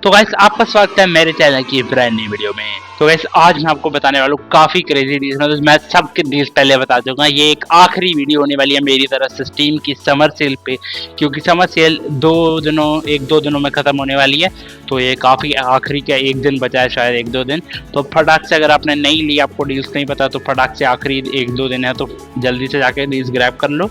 तो गाइस आपका स्वागत है मेरे चैनल की ब्रांड न्यू वीडियो में। तो गाइस आज मैं आपको बताने वाला हूँ काफी क्रेजी डील्स। मतलब मैं सबके डील्स पहले बता दूंगा। ये एक आखिरी वीडियो होने वाली है मेरी तरफ से स्टीम की समर सेल पे, क्योंकि समर सेल एक दो दिनों में खत्म होने वाली है। तो ये काफी आखिरी का एक दिन बचा है, शायद एक दो दिन। तो फटाक से अगर आपने नहीं ली, आपको डील्स नहीं पता, तो फटाक से आखिरी एक दो दिन है तो जल्दी से जाके डील्स ग्रैब कर लो।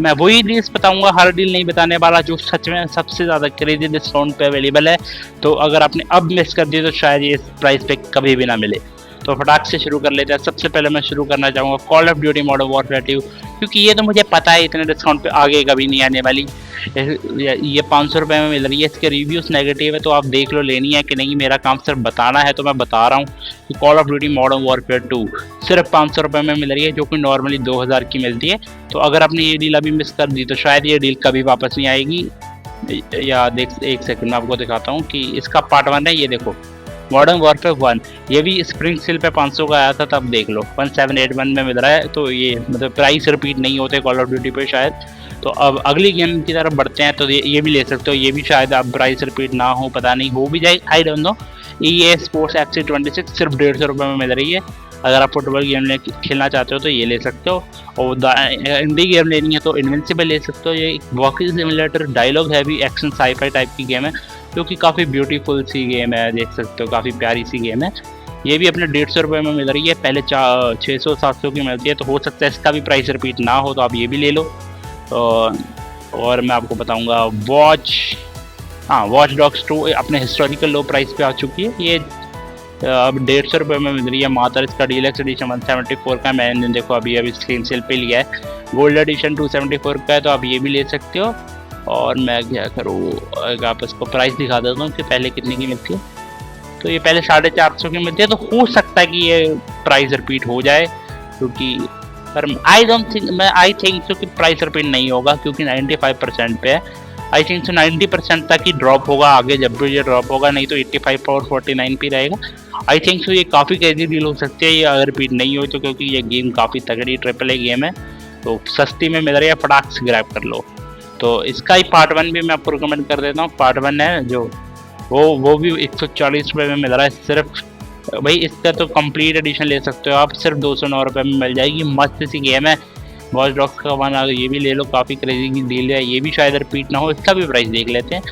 मैं वही डील्स बताऊंगा, हर डील नहीं बताने वाला जो सच में सबसे ज़्यादा क्रेजी डिस्काउंट पे अवेलेबल है। तो अगर आपने अब मिस कर दी तो शायद ये इस प्राइस पे कभी भी ना मिले। तो फटाक से शुरू कर लेते हैं। सबसे पहले मैं शुरू करना चाहूँगा call of duty modern warfare 2, क्योंकि ये तो मुझे पता है इतने डिस्काउंट पे आगे कभी नहीं आने वाली। ये 500 रुपये में मिल रही है। इसके रिव्यूज़ नेगेटिव है तो आप देख लो लेनी है कि नहीं। मेरा काम सिर्फ बताना है तो मैं बता रहा हूँ कि call of duty modern warfare 2 सिर्फ 500 रुपये में मिल रही है, जो कि नॉर्मली 2000 की मिलती है। तो अगर आपने ये डील अभी मिस कर दी तो शायद ये डील कभी वापस नहीं आएगी। या देख, एक सेकंड में आपको दिखाता हूँ कि इसका पार्ट 1 है। ये देखो मॉडर्न वॉरफेयर 1, ये भी स्प्रिंग सेल पे 500 का आया था, तब देख लो 1781 में मिल रहा है। तो ये मतलब प्राइस रिपीट नहीं होते कॉल ऑफ ड्यूटी पे शायद। तो अब अगली गेम की तरफ बढ़ते हैं। तो ये भी ले सकते हो, ये भी शायद अब प्राइस रिपीट ना हो, पता नहीं, हो भी जाए, I don't know. EA sports FC 26 सिर्फ 150 रुपये में मिल रही है। अगर आप फुटबॉल गेम खेलना चाहते हो तो ये ले सकते हो। और इंडी गेम लेनी है तो इनविंसिबल ले सकते हो। ये walking simulator dialogue heavy action scifi type की गेम है, जो कि काफ़ी ब्यूटीफुल सी गेम है, देख सकते हो, काफ़ी प्यारी सी गेम है। ये भी अपने 150 रुपये में मिल रही है, पहले 600-700 की मिलती है। तो हो सकता है इसका भी प्राइस रिपीट ना हो, तो आप ये भी ले लो। और मैं आपको बताऊंगा वॉच डॉग्स 2 अपने हिस्टोरिकल लो प्राइस पे आ चुकी है। ये अब 150 रुपये में मिल रही है मात्र। इसका डीलक्स एडिशन 174 का मैंने देखो अभी स्क्रीन सेल पे लिया है। गोल्ड एडिशन 274 का है, तो आप ये भी ले सकते हो। और मैं क्या करूँ, आप इसको प्राइस दिखा देता हूँ कि पहले कितने की मिलती है। तो ये पहले 450 की मिलती है। तो हो सकता है कि ये प्राइस रिपीट हो जाए, क्योंकि पर आई थिंक सो कि प्राइस रिपीट नहीं होगा, क्योंकि 95% पे है। आई थिंक सो 90% तक ही ड्रॉप होगा आगे, जब भी ये ड्रॉप होगा, नहीं तो 85 और 49 पे रहेगा। आई थिंक सो ये काफ़ी क्रेजी डील हो सकती है ये अगर रिपीट नहीं हो तो, क्योंकि ये गेम काफ़ी तगड़ी AAA गेम है। तो सस्ती में मिल रही है, फटाक से ग्रैब कर लो। तो इसका ही पार्ट 1 भी मैं आपको रिकमेंड कर देता हूँ। पार्ट 1 है जो वो भी 140 रुपये में मिल रहा है सिर्फ। भाई इसका तो कंप्लीट एडिशन ले सकते हो आप, सिर्फ 209 रुपये में मिल जाएगी। मस्त सी गेम है। वॉच डॉग्स का 1 आ गया, ये भी ले लो, काफ़ी क्रेजी की डील है। ये भी शायद रिपीट ना हो। इसका भी प्राइस देख लेते हैं।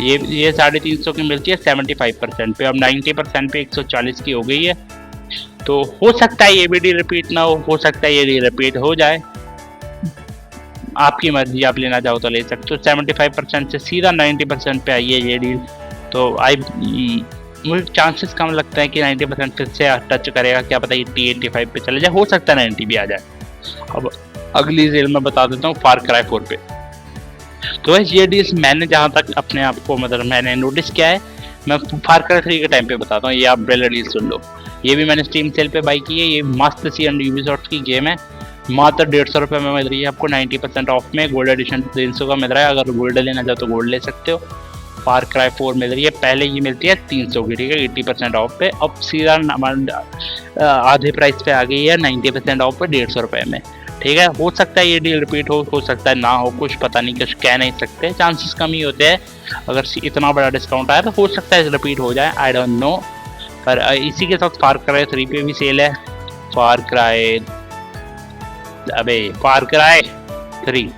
ये 350 की मिलती है 75% पे, अब 90% पे 140 की हो गई है। तो हो सकता है ये भी डील रिपीट ना हो सकता है ये डील रिपीट हो जाए। आपकी मर्जी, आप लेना चाहो तो ले सकते हो। 75% से सीधा 90% पे आई है ये डील। तो मुझे चांसेस कम लगता है कि 90% फिर से टच करेगा। क्या पता 80-85 पे चले जाए, हो सकता है 90 भी आ जाए। अब अगली सेल में बता देता हूँ फार क्राई 4 पे। तो ये डील्स मैंने जहाँ तक अपने आप को मतलब मैंने नोटिस किया है, मैं फार क्राई 3 के टाइम पे बताता हूँ। ये आप ब्रेलर डील सुन लो। ये भी मैंने स्टीम सेल पे बाई की है। ये मस्त सी यूबीसॉफ्ट की गेम है, मात्र 150 रुपये में मिल रही है आपको 90% ऑफ में। गोल्ड एडिशन 300 का मिल रहा है, अगर गोल्ड लेना चाहो तो गोल्ड ले सकते हो। फार क्राई 4 मिल रही है, पहले ये मिलती है 300 की, ठीक है, 80% ऑफ पे। अब सीधा आधे प्राइस पे आ गई है 90% ऑफ पे 150 रुपये में, ठीक है। हो सकता है ये डील रिपीट हो सकता है ना हो, कुछ पता नहीं, कुछ कह नहीं सकते, चांसेस कम ही होते हैं। अगर इतना बड़ा डिस्काउंट आया तो हो सकता है रिपीट हो जाए, आई डोंट नो। पर इसी के साथ फार क्राई 3 पे भी सेल है। फार क्राई 3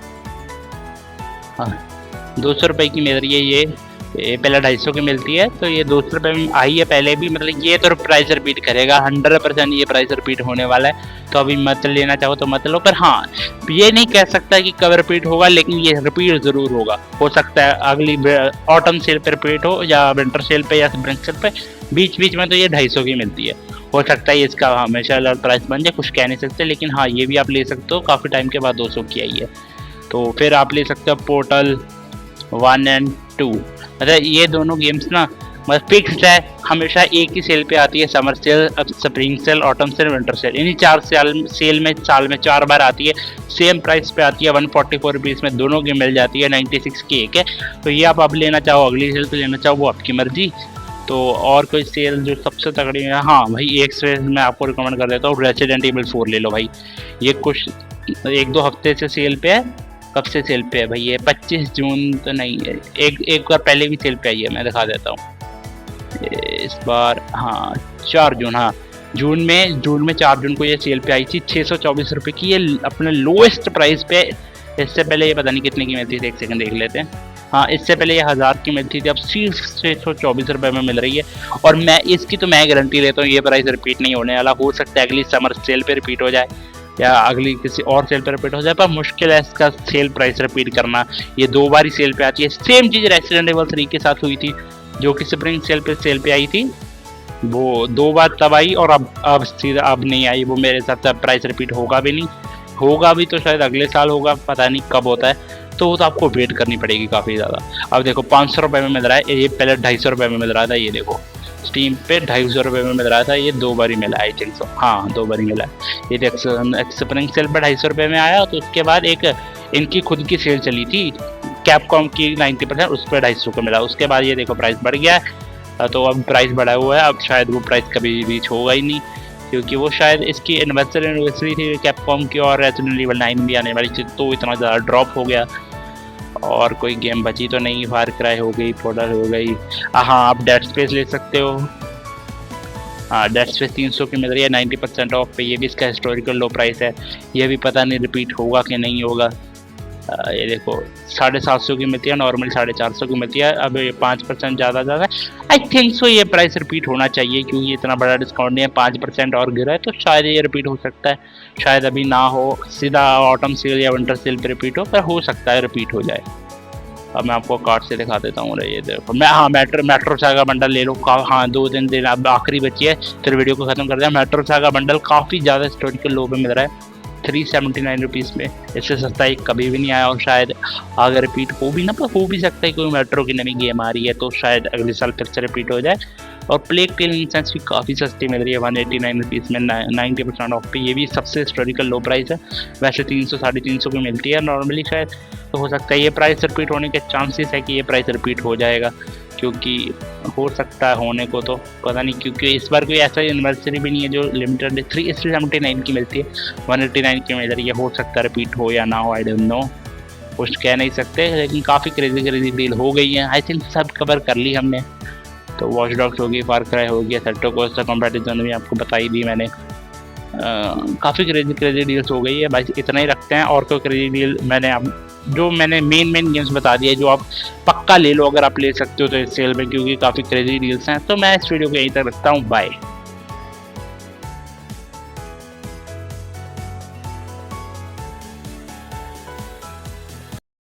200 रुपये की मिल रही है। ये पहले 250 की मिलती है, तो ये 200 रुपये में आई है पहले भी। मतलब ये तो प्राइस रिपीट करेगा 100%, ये प्राइस रिपीट होने वाला है। तो अभी मत लेना चाहो तो मत लो। पर हाँ, ये नहीं कह सकता कि कब रिपीट होगा, लेकिन ये रिपीट ज़रूर होगा। हो सकता है अगली ऑटम सेल पे रिपीट हो, या विंटर सेल पे, या स्प्रिंग सेल पे। बीच बीच में तो ये 250 की मिलती है। हो सकता है इसका हमेशा अलग प्राइस बन जाए, कुछ कह नहीं सकते। लेकिन हाँ, ये भी आप ले सकते हो, काफ़ी टाइम के बाद 200 की आई है। तो फिर आप ले सकते हो पोर्टल 1 और 2। मतलब ये दोनों गेम्स ना मतलब फिक्स्ड है, हमेशा एक ही सेल पे आती है। Summer sale, spring sale, autumn sale, winter sale, इन्हीं 4 सेल में साल में 4 बार आती है। सेम प्राइस पे आती है, 144 रुपीज़ में दोनों गेम मिल जाती है। 96 की एक है। तो ये आप अब लेना चाहो, अगली सेल पे लेना चाहो, वो आपकी मर्जी। तो और कोई सेल जो सबसे तगड़ी है, हाँ भाई, एक सेल मैं आपको रिकमेंड कर देता हूँ, रेसिडेंट इविल 4 ले लो भाई। ये कुछ 1-2 हफ्ते से सेल पे है। कब से सेल पे है भाई? ये 25 जून तो नहीं है, एक बार पहले भी सेल पे आई है, मैं दिखा देता हूँ इस बार। हाँ 4 जून, हाँ जून में 4 जून को ये सेल पे आई थी 624 रुपये की, ये अपने लोएस्ट प्राइस पे। इससे पहले ये पता नहीं कितने की मिलती थी, एक सेकंड देख लेते हैं। हाँ इससे पहले ये 1000 की मिलती थी, अब सिर्फ 624 रुपये में मिल रही है। और मैं इसकी तो मैं गारंटी लेता हूँ ये प्राइस रिपीट नहीं होने वाला। हो सकता है अगली समर सेल पे रिपीट हो जाए या अगली किसी और सेल पे रिपीट हो जाए, पर मुश्किल है इसका सेल प्राइस रिपीट करना। ये 2 बार ही सेल पे आती है। सेम चीज़ रेसिडेंट एविल 3 के साथ हुई थी, जो कि स्प्रिंग सेल पे आई थी, वो 2 बार तब आई और अब सीधा अब नहीं आई। वो मेरे हिसाब से प्राइस रिपीट होगा भी नहीं, होगा भी तो शायद अगले साल होगा, पता नहीं कब होता है। तो वो तो आपको वेट करनी पड़ेगी काफ़ी ज़्यादा। अब देखो 500 रुपये में मिल रहा है, ये पहले 250 रुपये में मिल रहा था। ये देखो स्टीम पे 250 रुपये में मिल रहा था, ये 2 बार ही मिला है आई थिंक सो, हाँ 2 बार ही मिला है। ये स्प्रिंग सेल पर 250 रुपये में आया, तो उसके बाद एक इनकी खुद की सेल चली थी कैपकॉम की 90%, उस पर 250 को मिला। उसके बाद ये देखो प्राइस बढ़ गया है, तो अब प्राइस बढ़ा हुआ है। अब शायद वो प्राइस कभी रीच होगा ही नहीं, क्योंकि वो शायद इसकी एनिवर्सरी थी कैपकॉम की, और रेसिडेंट एविल 9 भी आने वाली थी, तो इतना ज़्यादा ड्रॉप हो गया। और कोई गेम बची तो नहीं, फार क्राई हो गई, पोर्टल हो गई। हाँ आप डेड स्पेस ले सकते हो, हाँ डेड स्पेस 300 की मिल रही है 90% ऑफ पे। ये भी इसका हिस्टोरिकल लो प्राइस है, ये भी पता नहीं रिपीट होगा कि नहीं होगा। ये देखो 750 की मिलती है, नॉर्मली 450 की मिलती है। अब ये 5% ज़्यादा आई थिंक सो ये प्राइस रिपीट होना चाहिए, क्योंकि इतना बड़ा डिस्काउंट नहीं है। 5% और गिरा है तो शायद ये रिपीट हो सकता है, शायद अभी ना हो, सीधा ऑटम सेल या विंटर सेल पे रिपीट हो, पर हो सकता है रिपीट हो जाए। अब मैं आपको कार्ड से दिखा देता हूँ, ये देखो मैं, हाँ मेट्रो सागा बंडल ले लो। हाँ 2-3 दिन अब आखिरी बची है, फिर वीडियो को ख़त्म कर दिया। मेट्रो सागा बंडल काफ़ी ज़्यादा हिस्टोरिकल लो पे मिल रहा है 379 रुपीज़ में। इससे सस्ता ही कभी भी नहीं आया, और शायद अगर रिपीट हो भी ना, पर हो भी सकता है कोई मेट्रो की नई गेम आ रही है, तो शायद अगले साल फिर से रिपीट हो जाए। और प्लेग टेल इंसेंस भी काफ़ी सस्ती मिल रही है 189 रुपीज़ में 90% ऑफ पे। ये भी सबसे हिस्टोरिकल लो प्राइस है, वैसे 300-350 की मिलती है नॉर्मली शायद, तो हो सकता है ये प्राइस रिपीट होने के चांसेस है कि ये प्राइस रिपीट हो जाएगा, क्योंकि हो सकता है होने को, तो पता नहीं, क्योंकि इस बार कोई ऐसा एनिवर्सरी भी नहीं है जो लिमिटेड 379 की मिलती है, 189 की मिल रही है। हो सकता है रिपीट हो या ना हो, आई डोंट नो, कुछ कह नहीं सकते। लेकिन काफ़ी क्रेजी डील हो गई है, आई थिंक सब कवर कर ली हमने। तो वॉच डॉग्स होगी, फार क्राई हो गया, सेक्टर कोस्टा कंपैरिजन भी आपको बताई दी मैंने। काफ़ी क्रेजी डील्स हो गई है भाई, इतना ही रखते हैं। और कोई क्रेजी डील मैंने मेन गेम्स बता दिए जो आप पक्का ले लो अगर आप ले सकते हो तो इस सेल में, क्योंकि काफ़ी क्रेजी डील्स हैं। तो मैं इस वीडियो को यहीं तक रखता हूँ, बाय।